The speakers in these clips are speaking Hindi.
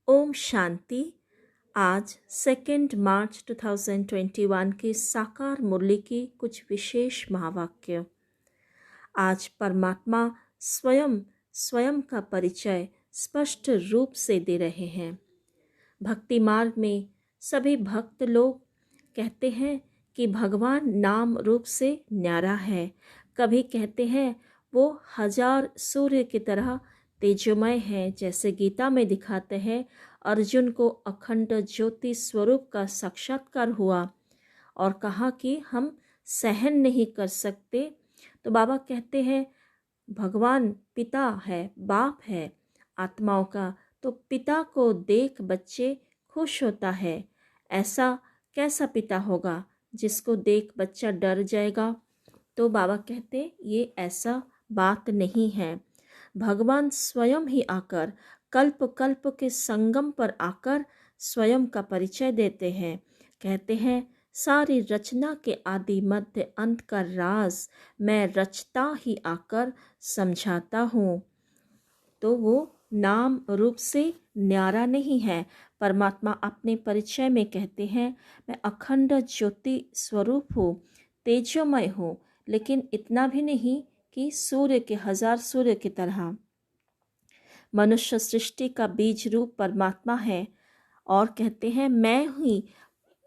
ओम शांति। आज 2 मार्च 2021 की साकार मुरली की कुछ विशेष महावाक्य। आज परमात्मा स्वयं स्वयं का परिचय स्पष्ट रूप से दे रहे हैं। भक्ति मार्ग में सभी भक्त लोग कहते हैं कि भगवान नाम रूप से न्यारा है। कभी कहते हैं वो 1000 सूर्य की तरह तेजोमय है, जैसे गीता में दिखाते हैं अर्जुन को अखंड ज्योति स्वरूप का साक्षात्कार हुआ और कहा कि हम सहन नहीं कर सकते। तो बाबा कहते हैं भगवान पिता है, बाप है आत्माओं का, तो पिता को देख बच्चे खुश होता है। ऐसा कैसा पिता होगा जिसको देख बच्चा डर जाएगा? तो बाबा कहते ये ऐसा बात नहीं है। भगवान स्वयं ही आकर कल्प कल्प के संगम पर आकर स्वयं का परिचय देते हैं। कहते हैं सारी रचना के आदि मध्य अंत का राज मैं रचता ही आकर समझाता हूँ। तो वो नाम रूप से न्यारा नहीं है। परमात्मा अपने परिचय में कहते हैं मैं अखंड ज्योति स्वरूप हूँ, तेजोमय हूँ, लेकिन इतना भी नहीं कि सूर्य के 1000 सूर्य की तरह। मनुष्य सृष्टि का बीज रूप परमात्मा है और कहते हैं मैं ही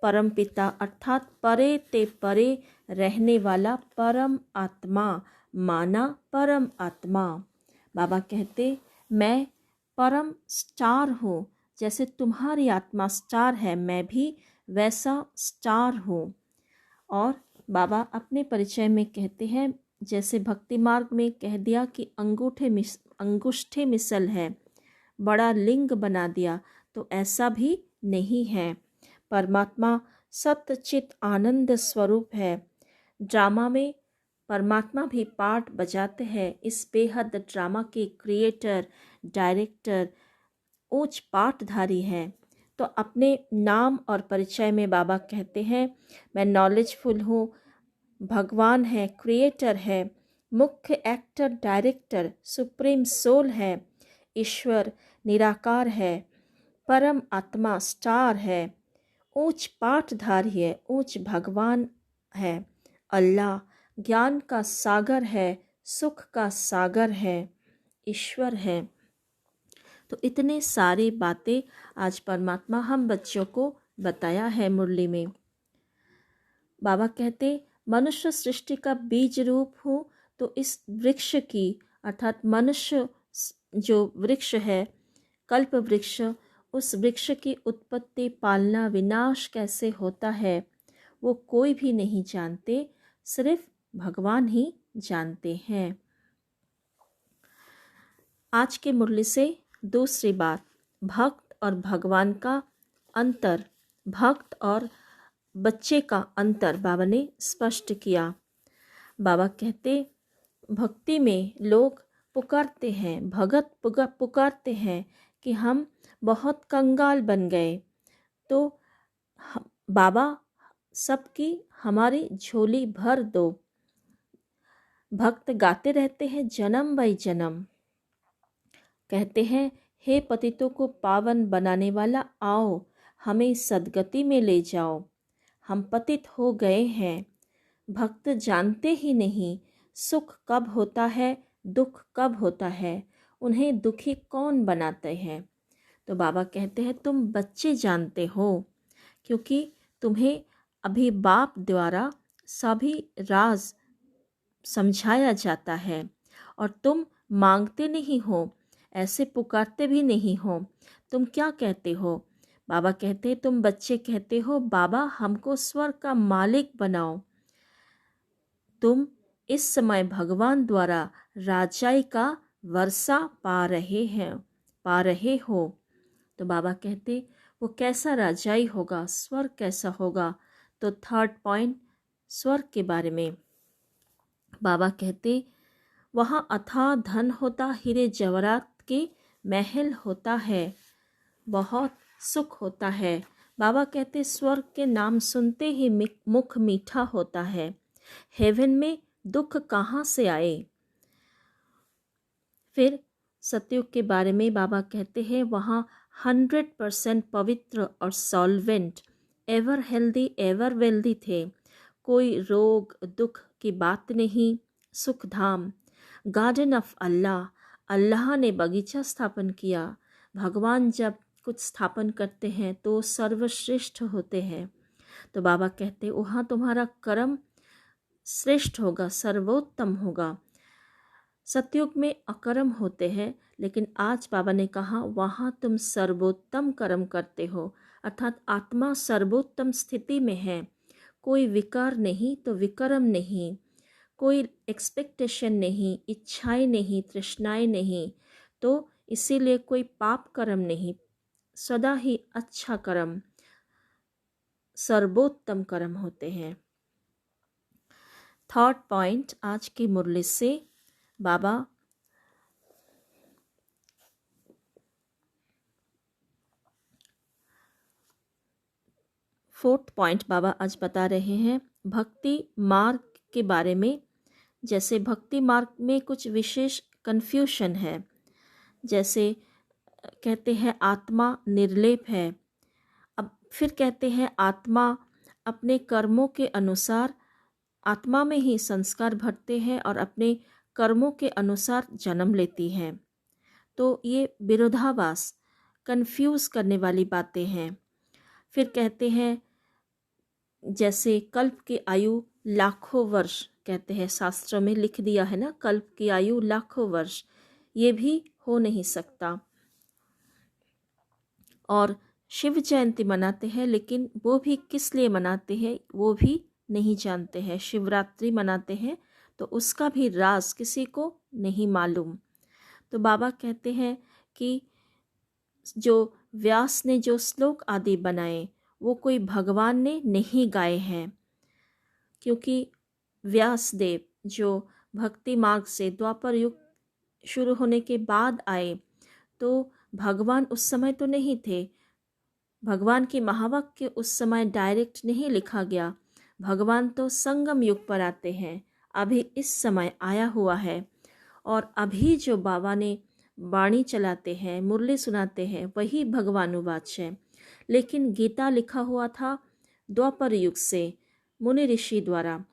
परम पिता अर्थात परे ते परे रहने वाला परम आत्मा, माना परम आत्मा। बाबा कहते मैं परम स्टार हूँ, जैसे तुम्हारी आत्मा स्टार है मैं भी वैसा स्टार हूँ। और बाबा अपने परिचय में कहते हैं जैसे भक्ति मार्ग में कह दिया कि अंगूठे मिसल है, बड़ा लिंग बना दिया, तो ऐसा भी नहीं है। परमात्मा सत्य चित आनंद स्वरूप है। ड्रामा में परमात्मा भी पार्ट बजाते हैं। इस बेहद ड्रामा के क्रिएटर डायरेक्टर उच्च पाठधारी हैं। तो अपने नाम और परिचय में बाबा कहते हैं मैं नॉलेजफुल हूँ, भगवान है, क्रिएटर है, मुख्य एक्टर डायरेक्टर सुप्रीम सोल है, ईश्वर निराकार है, परम आत्मा स्टार है, ऊंच पाठधारी है, ऊंच भगवान है, अल्लाह ज्ञान का सागर है, सुख का सागर है, ईश्वर है। तो इतने सारी बातें आज परमात्मा हम बच्चों को बताया है मुरली में। बाबा कहते मनुष्य सृष्टि का बीज रूप हूँ, तो इस वृक्ष की अर्थात मनुष्य जो वृक्ष है कल्प वृक्ष, उस वृक्ष की उत्पत्ति पालना विनाश कैसे होता है वो कोई भी नहीं जानते, सिर्फ भगवान ही जानते हैं। आज के मुरली से दूसरी बात, भक्त और भगवान का अंतर, भक्त और बच्चे का अंतर बाबा ने स्पष्ट किया। बाबा कहते भक्ति में लोग पुकारते हैं, भगत पुकारते हैं कि हम बहुत कंगाल बन गए, तो बाबा सबकी हमारी झोली भर दो। भक्त गाते रहते हैं जन्म बाई जन्म, कहते हैं हे पतितों को पावन बनाने वाला आओ हमें सदगति में ले जाओ, हम पतित हो गए हैं। भक्त जानते ही नहीं सुख कब होता है, दुख कब होता है, उन्हें दुखी कौन बनाते हैं। तो बाबा कहते हैं तुम बच्चे जानते हो, क्योंकि तुम्हें अभी बाप द्वारा सभी राज समझाया जाता है और तुम मांगते नहीं हो, ऐसे पुकारते भी नहीं हो। तुम क्या कहते हो? बाबा कहते हैं तुम बच्चे कहते हो बाबा हमको स्वर्ग का मालिक बनाओ। तुम इस समय भगवान द्वारा राजाई का वर्षा पा रहे हो। तो बाबा कहते वो कैसा राजाई होगा, स्वर्ग कैसा होगा। तो थर्ड पॉइंट स्वर्ग के बारे में बाबा कहते वहाँ अथाह धन होता, हीरे जवाहरात के महल होता है, बहुत सुख होता है। बाबा कहते स्वर्ग के नाम सुनते ही मुख मीठा होता है। हेवन में दुख कहाँ से आए। फिर सतयुग के बारे में बाबा कहते हैं वहाँ 100% पवित्र और solvent, ever healthy ever wealthy थे। कोई रोग दुख की बात नहीं। सुखधाम, गार्डन ऑफ अल्लाह, अल्लाह ने बगीचा स्थापन किया। भगवान जब कुछ स्थापन करते हैं तो सर्वश्रेष्ठ होते हैं। तो बाबा कहते वहाँ तुम्हारा कर्म श्रेष्ठ होगा, सर्वोत्तम होगा। सतयुग में अकर्म होते हैं, लेकिन आज बाबा ने कहा वहाँ तुम सर्वोत्तम कर्म करते हो, अर्थात आत्मा सर्वोत्तम स्थिति में है। कोई विकार नहीं तो विकर्म नहीं, कोई एक्सपेक्टेशन नहीं, इच्छाएं नहीं, तृष्णाएं नहीं, तो इसीलिए कोई पाप कर्म नहीं, सदा ही अच्छा कर्म, सर्वोत्तम कर्म होते हैं। थर्ड पॉइंट आज की मुरली से बाबा फोर्थ पॉइंट बाबा आज बता रहे हैं भक्ति मार्ग के बारे में। जैसे भक्ति मार्ग में कुछ विशेष कन्फ्यूशन है। जैसे कहते हैं आत्मा निर्लेप है, अब फिर कहते हैं आत्मा अपने कर्मों के अनुसार, आत्मा में ही संस्कार भरते हैं और अपने कर्मों के अनुसार जन्म लेती है। तो ये विरोधाभास, कंफ्यूज करने वाली बातें हैं। फिर कहते हैं जैसे कल्प की आयु लाखों वर्ष, कहते हैं शास्त्रों में लिख दिया है ना, कल्प की आयु लाखों वर्ष, ये भी हो नहीं सकता। और शिव जयंती मनाते हैं, लेकिन वो भी किस लिए मनाते हैं वो भी नहीं जानते हैं। शिवरात्रि मनाते हैं तो उसका भी राज किसी को नहीं मालूम। तो बाबा कहते हैं कि जो व्यास ने जो श्लोक आदि बनाए वो कोई भगवान ने नहीं गाए हैं, क्योंकि व्यास देव जो भक्ति मार्ग से द्वापर युग शुरू होने के बाद आए, तो भगवान उस समय तो नहीं थे। भगवान के महावाक्य उस समय डायरेक्ट नहीं लिखा गया। भगवान तो संगम युग पर आते हैं, अभी इस समय आया हुआ है। और अभी जो बाबा ने वाणी चलाते हैं, मुरली सुनाते हैं, वही भगवानुवाच है। लेकिन गीता लिखा हुआ था द्वापर युग से मुनि ऋषि द्वारा,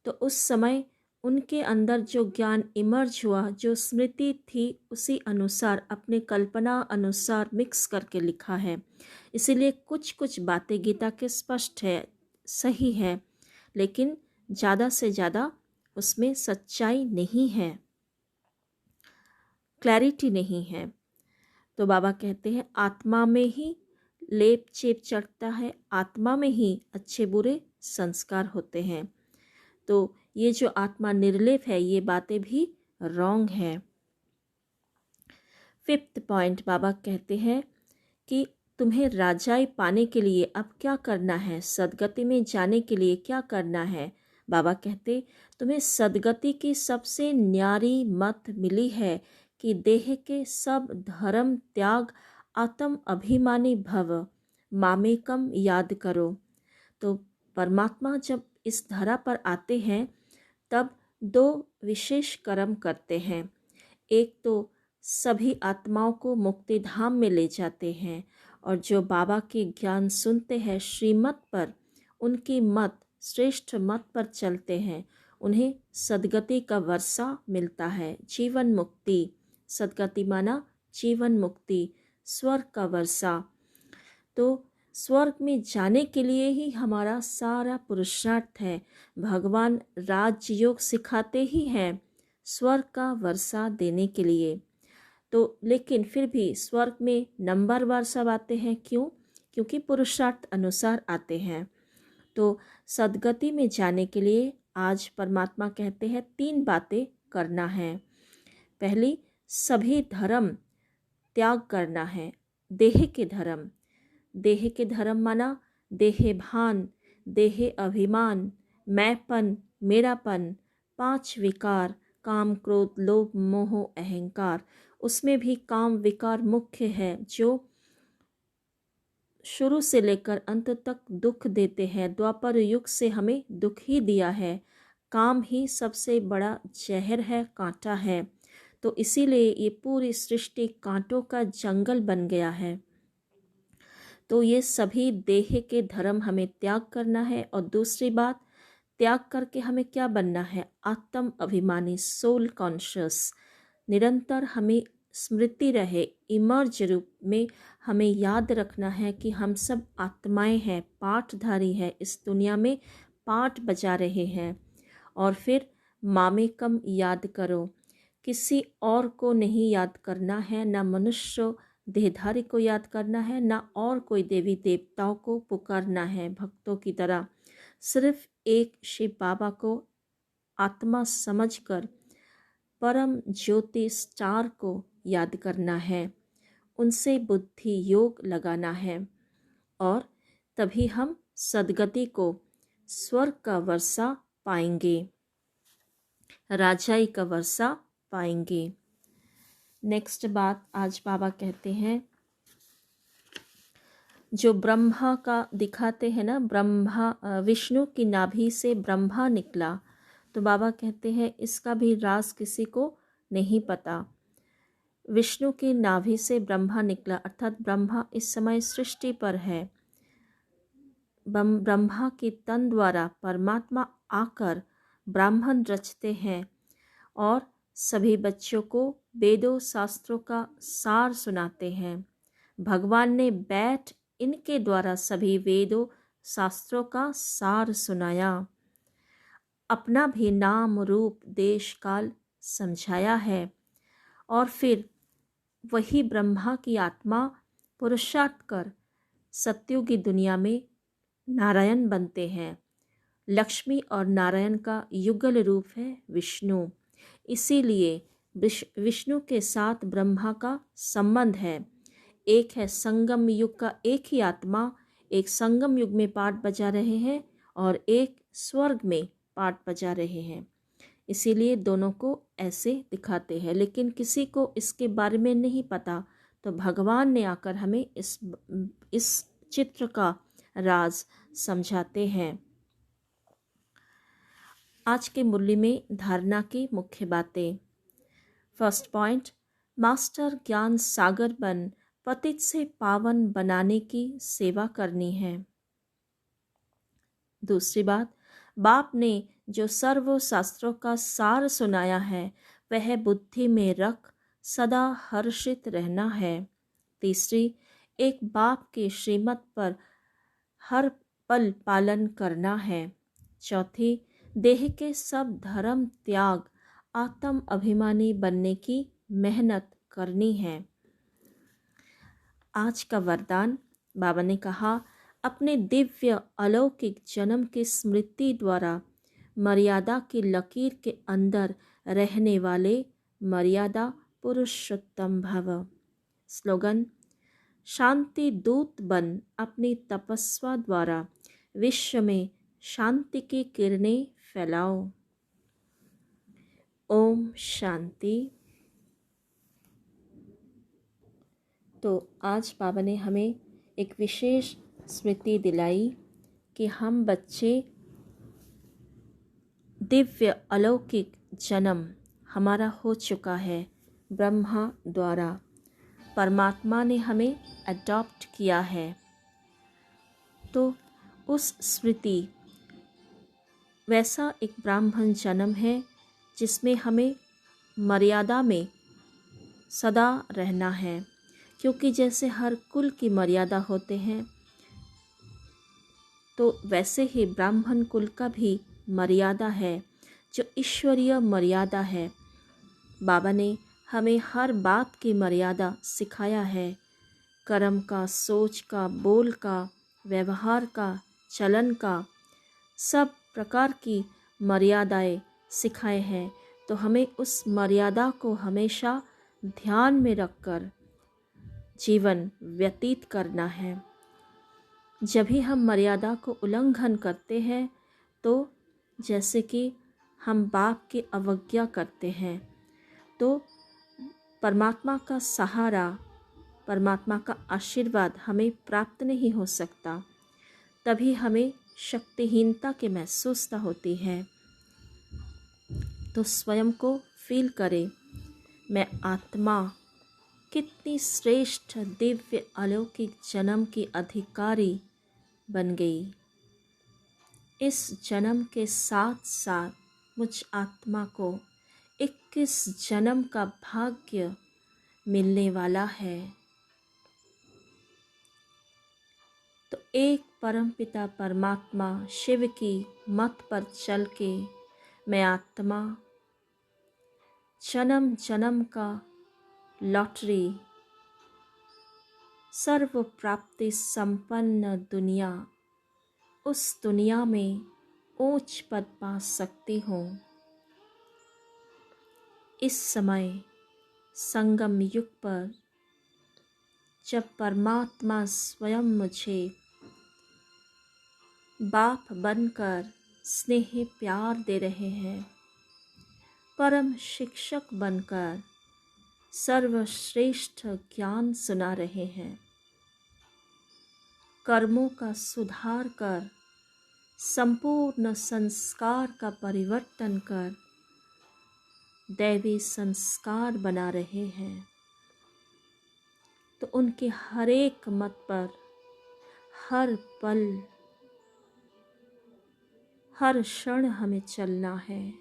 तो उस समय उनके अंदर जो ज्ञान इमर्ज हुआ, जो स्मृति थी, उसी अनुसार अपने कल्पना अनुसार मिक्स करके लिखा है। इसीलिए कुछ कुछ बातें गीता के स्पष्ट है, सही है, लेकिन ज़्यादा से ज़्यादा उसमें सच्चाई नहीं है, क्लैरिटी नहीं है। तो बाबा कहते हैं आत्मा में ही लेप चेप चढ़ता है, आत्मा में ही अच्छे बुरे संस्कार होते हैं। तो ये जो आत्मा निर्लेप है, ये बातें भी रॉन्ग है। फिफ्थ पॉइंट बाबा कहते हैं कि तुम्हें राजाई पाने के लिए अब क्या करना है, सदगति में जाने के लिए क्या करना है। बाबा कहते तुम्हें सदगति की सबसे न्यारी मत मिली है कि देह के सब धर्म त्याग, आत्म अभिमानी भव, मामेकम याद करो। तो परमात्मा जब इस धरा पर आते हैं तब दो विशेष कर्म करते हैं। एक तो सभी आत्माओं को मुक्ति धाम में ले जाते हैं, और जो बाबा के ज्ञान सुनते हैं, श्रीमत पर, उनकी मत, श्रेष्ठ मत पर चलते हैं, उन्हें सदगति का वर्षा मिलता है, जीवन मुक्ति। सदगति माना जीवन मुक्ति, स्वर्ग का वर्षा। तो स्वर्ग में जाने के लिए ही हमारा सारा पुरुषार्थ है। भगवान राजयोग सिखाते ही हैं स्वर्ग का वर्षा देने के लिए। तो लेकिन फिर भी स्वर्ग में नंबरवार सब आते हैं, क्यों? क्योंकि पुरुषार्थ अनुसार आते हैं। तो सदगति में जाने के लिए आज परमात्मा कहते हैं 3 बातें करना है। पहली, सभी धर्म त्याग करना है। देह के धर्म, देह के धर्म माना देह भान, देह अभिमान, मैंपन, मेरापन, 5 विकार, काम क्रोध लोभ मोह अहंकार। उसमें भी काम विकार मुख्य है, जो शुरू से लेकर अंत तक दुख देते हैं। द्वापर युग से हमें दुख ही दिया है। काम ही सबसे बड़ा जहर है, कांटा है। तो इसीलिए ये पूरी सृष्टि कांटों का जंगल बन गया है। तो ये सभी देह के धर्म हमें त्याग करना है। और दूसरी बात, त्याग करके हमें क्या बनना है? आत्म अभिमानी, सोल कॉन्शियस। निरंतर हमें स्मृति रहे, इमर्ज रूप में हमें याद रखना है कि हम सब आत्माएं हैं, पाठधारी हैं, इस दुनिया में पाठ बजा रहे हैं। और फिर मामेकम याद करो, किसी और को नहीं याद करना है, ना मनुष्य देहधारी को याद करना है, ना और कोई देवी देवताओं को पुकारना है भक्तों की तरह। सिर्फ एक शिव बाबा को आत्मा समझकर परम ज्योति स्टार को याद करना है, उनसे बुद्धि योग लगाना है। और तभी हम सद्गति को, स्वर्ग का वर्षा पाएंगे, राजाई का वर्षा पाएंगे। नेक्स्ट बात आज बाबा कहते हैं, जो ब्रह्मा का दिखाते हैं ना, ब्रह्मा विष्णु की नाभि से ब्रह्मा निकला, तो बाबा कहते हैं इसका भी राज किसी को नहीं पता। विष्णु की नाभि से ब्रह्मा निकला, अर्थात ब्रह्मा इस समय सृष्टि पर है। ब्रह्मा के तन द्वारा परमात्मा आकर ब्राह्मण रचते हैं और सभी बच्चों को वेदों शास्त्रों का सार सुनाते हैं। भगवान ने बैठ इनके द्वारा सभी वेदों शास्त्रों का सार सुनाया, अपना भी नाम रूप देश काल समझाया है। और फिर वही ब्रह्मा की आत्मा पुरुषार्थ कर सत्युगी दुनिया में नारायण बनते हैं। लक्ष्मी और नारायण का युगल रूप है विष्णु, इसीलिए विष्णु के साथ ब्रह्मा का संबंध है। एक है संगम युग का एक ही आत्मा, एक संगम युग में पाठ बजा रहे हैं और एक स्वर्ग में पाठ बजा रहे हैं, इसीलिए दोनों को ऐसे दिखाते हैं। लेकिन किसी को इसके बारे में नहीं पता, तो भगवान ने आकर हमें इस चित्र का राज समझाते हैं। आज के मुरली में धारणा की मुख्य बातें। फर्स्ट पॉइंट, मास्टर ज्ञान सागर बन पतित से पावन बनाने की सेवा करनी है। दूसरी बात, बाप ने जो सर्व शास्त्रों का सार सुनाया है वह बुद्धि में रख सदा हर्षित रहना है। तीसरी, एक बाप के श्रीमत पर हर पल पालन करना है। चौथी, देह के सब धर्म त्याग आत्म अभिमानी बनने की मेहनत करनी है। आज का वरदान, बाबा ने कहा, अपने दिव्य अलौकिक जन्म की स्मृति द्वारा मर्यादा की लकीर के अंदर रहने वाले मर्यादा पुरुषोत्तम भव। स्लोगन, शांति दूत बन अपनी तपस्या द्वारा विश्व में शांति की किरणें फैलाओ। ओम शांति। तो आज बाबा ने हमें एक विशेष स्मृति दिलाई कि हम बच्चे दिव्य अलौकिक जन्म हमारा हो चुका है ब्रह्मा द्वारा। परमात्मा ने हमें अडॉप्ट किया है, तो उस स्मृति वैसा एक ब्राह्मण जन्म है जिसमें हमें मर्यादा में सदा रहना है, क्योंकि जैसे हर कुल की मर्यादा होते हैं, तो वैसे ही ब्राह्मण कुल का भी मर्यादा है जो ईश्वरीय मर्यादा है। बाबा ने हमें हर बात की मर्यादा सिखाया है, कर्म का, सोच का, बोल का, व्यवहार का, चलन का, सब प्रकार की मर्यादाएं सिखाए हैं। तो हमें उस मर्यादा को हमेशा ध्यान में रखकर जीवन व्यतीत करना है। जब भी हम मर्यादा को उल्लंघन करते हैं तो जैसे कि हम बाप की अवज्ञा करते हैं, तो परमात्मा का सहारा, परमात्मा का आशीर्वाद हमें प्राप्त नहीं हो सकता। तभी हमें शक्तिहीनता की महसूसता होती है। तो स्वयं को फील करें, मैं आत्मा कितनी श्रेष्ठ दिव्य अलौकिक जन्म की अधिकारी बन गई। इस जन्म के साथ साथ मुझ आत्मा को 21 जन्म का भाग्य मिलने वाला है। तो एक परमपिता परमात्मा शिव की मत पर चल के मैं आत्मा जन्म जन्म का लॉटरी सर्व प्राप्ति संपन्न दुनिया, उस दुनिया में ऊंच पद पा सकती हूँ। इस समय संगम युग पर जब परमात्मा स्वयं मुझे बाप बनकर स्नेह प्यार दे रहे हैं, परम शिक्षक बनकर सर्वश्रेष्ठ ज्ञान सुना रहे हैं, कर्मों का सुधार कर संपूर्ण संस्कार का परिवर्तन कर दैवी संस्कार बना रहे हैं, तो उनके हर एक मत पर हर पल हर क्षण हमें चलना है।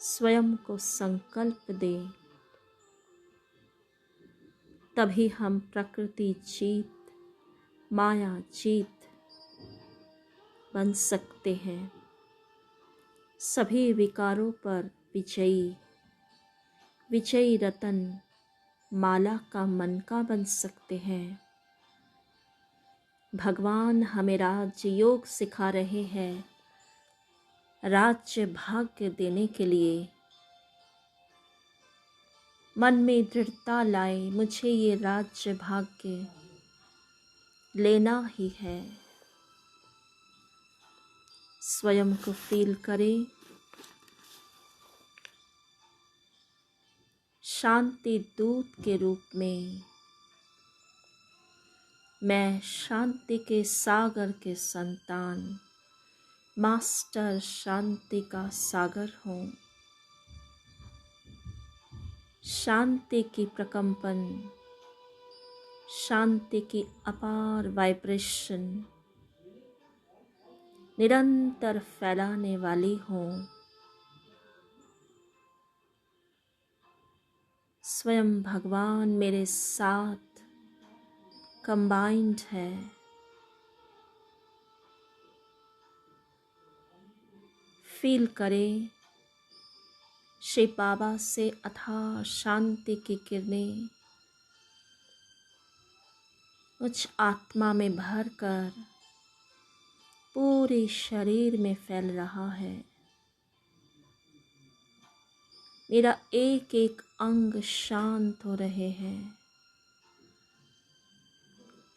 स्वयं को संकल्प दें, तभी हम प्रकृति जीत माया जीत बन सकते हैं। सभी विकारों पर विजयी विजयी रतन माला का मनका बन सकते हैं। भगवान हमें राज्य योग सिखा रहे हैं, राज्य भाग्य देने के लिए। मन में दृढ़ता लाए, मुझे ये राज्य भाग्य लेना ही है। स्वयं को फील करें, शांति दूत के रूप में। मैं शांति के सागर के संतान, मास्टर शांति का सागर हूँ। शांति की प्रकंपन, शांति की अपार वाइब्रेशन निरंतर फैलाने वाली हूँ। स्वयं भगवान मेरे साथ कंबाइंड है। फील करें, श्री बाबा से अथाह शांति की किरणें उच्च आत्मा में भरकर पूरे शरीर में फैल रहा है। मेरा एक एक अंग शांत हो रहे हैं,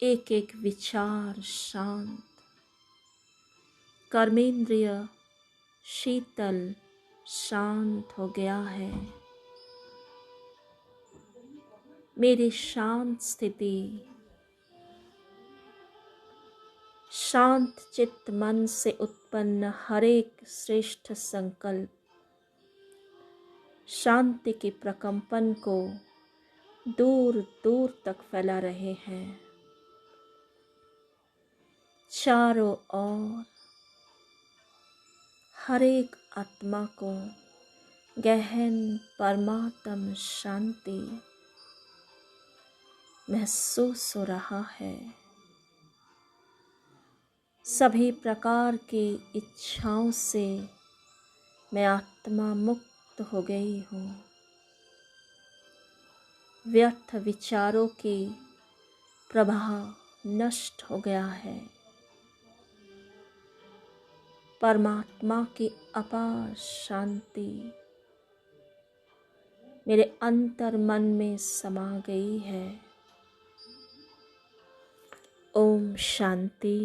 एक एक विचार शांत, कर्मेंद्रिय शीतल शांत हो गया है। मेरी शांत स्थिति, शांत चित्त मन से उत्पन्न हर एक श्रेष्ठ संकल्प शांति के प्रकंपन को दूर दूर तक फैला रहे हैं। चारों ओर हर एक आत्मा को गहन परमात्म शांति महसूस हो रहा है। सभी प्रकार की इच्छाओं से मैं आत्मा मुक्त हो गई हूँ। व्यर्थ विचारों की प्रभाव नष्ट हो गया है। परमात्मा की अपार शांति मेरे अंतर मन में समा गई है। ओम शांति।